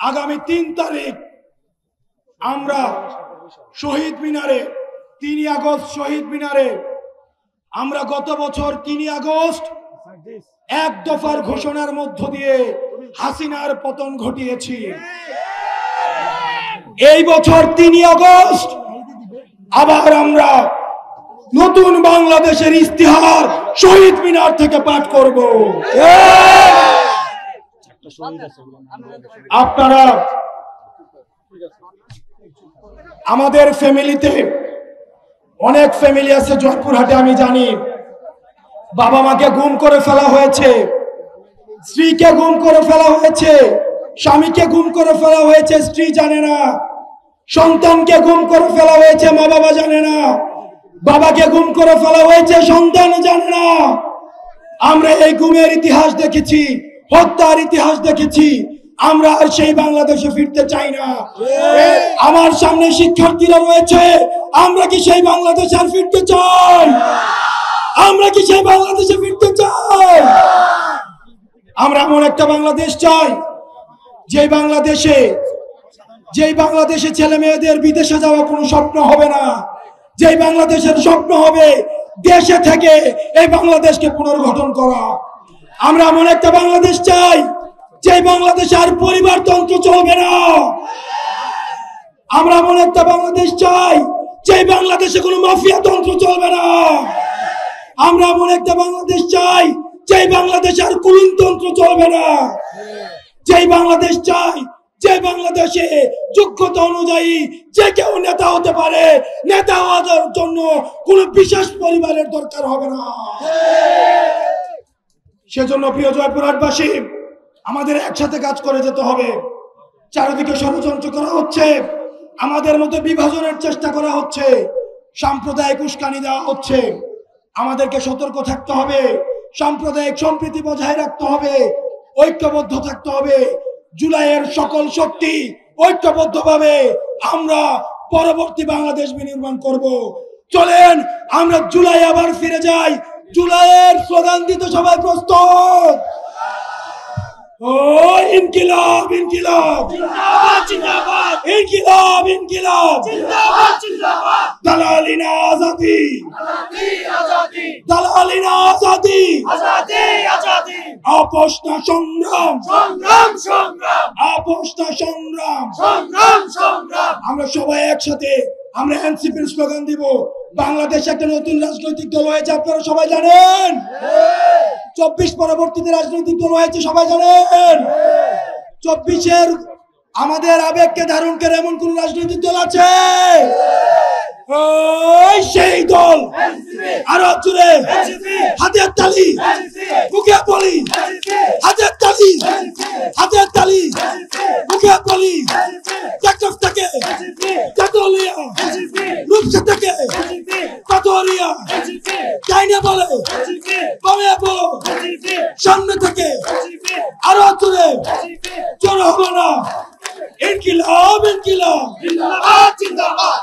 আগামী ৩ তারিখ আমরা শহীদ মিনারে ৩ আগস্ট শহীদ মিনারে আমরা গত বছর ৩ আগস্ট এক দফার ঘোষণার মধ্য দিয়ে হাসিনার পতন ঘটিয়েছি। এই বছর ৩ আগস্ট আবার আমরা নতুন বাংলাদেশের ইস্তিহার শহীদ মিনার থেকে পাঠ করব। আপনারা আমাদের ফ্যামিলিতে অনেক ফ্যামিলি আছে জয়পুরহাটে, আমি জানি বাবা মাকে গুম করে ফেলা হয়েছে, স্ত্রীকে গুম করে ফেলা হয়েছে, স্বামীকে গুম করে ফেলা হয়েছে, স্ত্রী জানে না, সন্তানকে গুম করে ফেলা হয়েছে, মা বাবা জানে না, বাবাকে গুম করে ফেলা হয়েছে, সন্তান জানে না। আমরা এই গুমের ইতিহাস দেখেছি, হত্যার ইতিহাস দেখেছি। আমরা আর সেই বাংলাদেশে ফিরতে চাই না। আমার সামনে শিক্ষার্থীরা রয়েছে, আমরা কি সেই বাংলাদেশে আর ফিরতে চাই? আমরা কি সেই বাংলাদেশে ফিরতে চাই? আমরা এমন একটা বাংলাদেশ চাই যেই বাংলাদেশে ছেলে মেয়েদের বিদেশে যাওয়া কোনো স্বপ্ন হবে না, যেই বাংলাদেশের স্বপ্ন হবে দেশে থেকে এই বাংলাদেশকে পুনর্গঠন করা। আমরা এমন একটা বাংলাদেশ চাই যে বাংলাদেশে আর পরিবারতন্ত্র চলবে না। আমরা এমন একটা বাংলাদেশ চাই যে বাংলাদেশে কোনো মাফিয়া তন্ত্র চলবে না। আমরা এমন একটা বাংলাদেশ চাই যে বাংলাদেশে আর কুলুনতন্ত্র চলবে না। যেই বাংলাদেশ চাই যে বাংলাদেশে যোগ্যতা অনুযায়ী যে কেউ নেতা হতে পারে, নেতা হওয়ার জন্য কোন বিশেষ পরিবারের দরকার হবে না। সেজন্য প্রিয় জয়পুরহাটবাসী, আমাদের একসাথে কাজ করে যেতে হবে। চারিদিকে ষড়যন্ত্র করা হচ্ছে, আমাদের মধ্যে বিভাজনের চেষ্টা করা হচ্ছে, সাম্প্রদায়িক উস্কানি দেওয়া হচ্ছে। আমাদেরকে সতর্ক থাকতে হবে, সাম্প্রদায়িক সম্প্রীতি বজায় রাখতে হবে, ঐক্যবদ্ধ থাকতে হবে। জুলাইয়ের সকল শক্তি ঐক্যবদ্ধভাবে আমরা পরবর্তী বাংলাদেশ বিনির্মাণ করব। চলেন আমরা জুলাই আবার ফিরে যাই। জুলাইয়ের স্লোগান দিতে সবাই প্রস্তুত? ও ইনকিলাব ইনকিলাব জিন্দাবাদ জিন্দাবাদ, ইনকিলাব ইনকিলাব জিন্দাবাদ জিন্দাবাদ, দালালিনা আজাদি আজাদি আজাদি, দালালিনা আজাদি আজাদি আজাদি, আপোষ না সংগ্রাম সংগ্রাম সংগ্রাম, আপোষ না সংগ্রাম সংগ্রাম সংগ্রাম। আমরা সবাই একসাথে আমরা এনসিপির স্লোগান দিব। বাংলাদেশ একটা নতুন রাজনৈতিক দল হয়েছে, আপনারা সবাই জানেন। 24 পরবর্তীতে রাজনৈতিক দল হয়েছে, সবাই জানেন। 24-এর আমাদের আবেগকে ধারণ করে এমন কোন রাজনৈতিক দল আছে? সেই দল আরো জোরে হাতের তালি, মুখে বলি হাতের তালি, হাতের তালি, মুখে বলি। টেকনাফ থেকে তেতুলিয়া, রূপসা থেকে পাথরিয়া, চাইনা বলে কমে বলো, সামনে থেকে আরো জোরে, জোর হলো না। ইনকিলাব ইনকিলাব জিন্দাবাদ জিন্দাবাদ।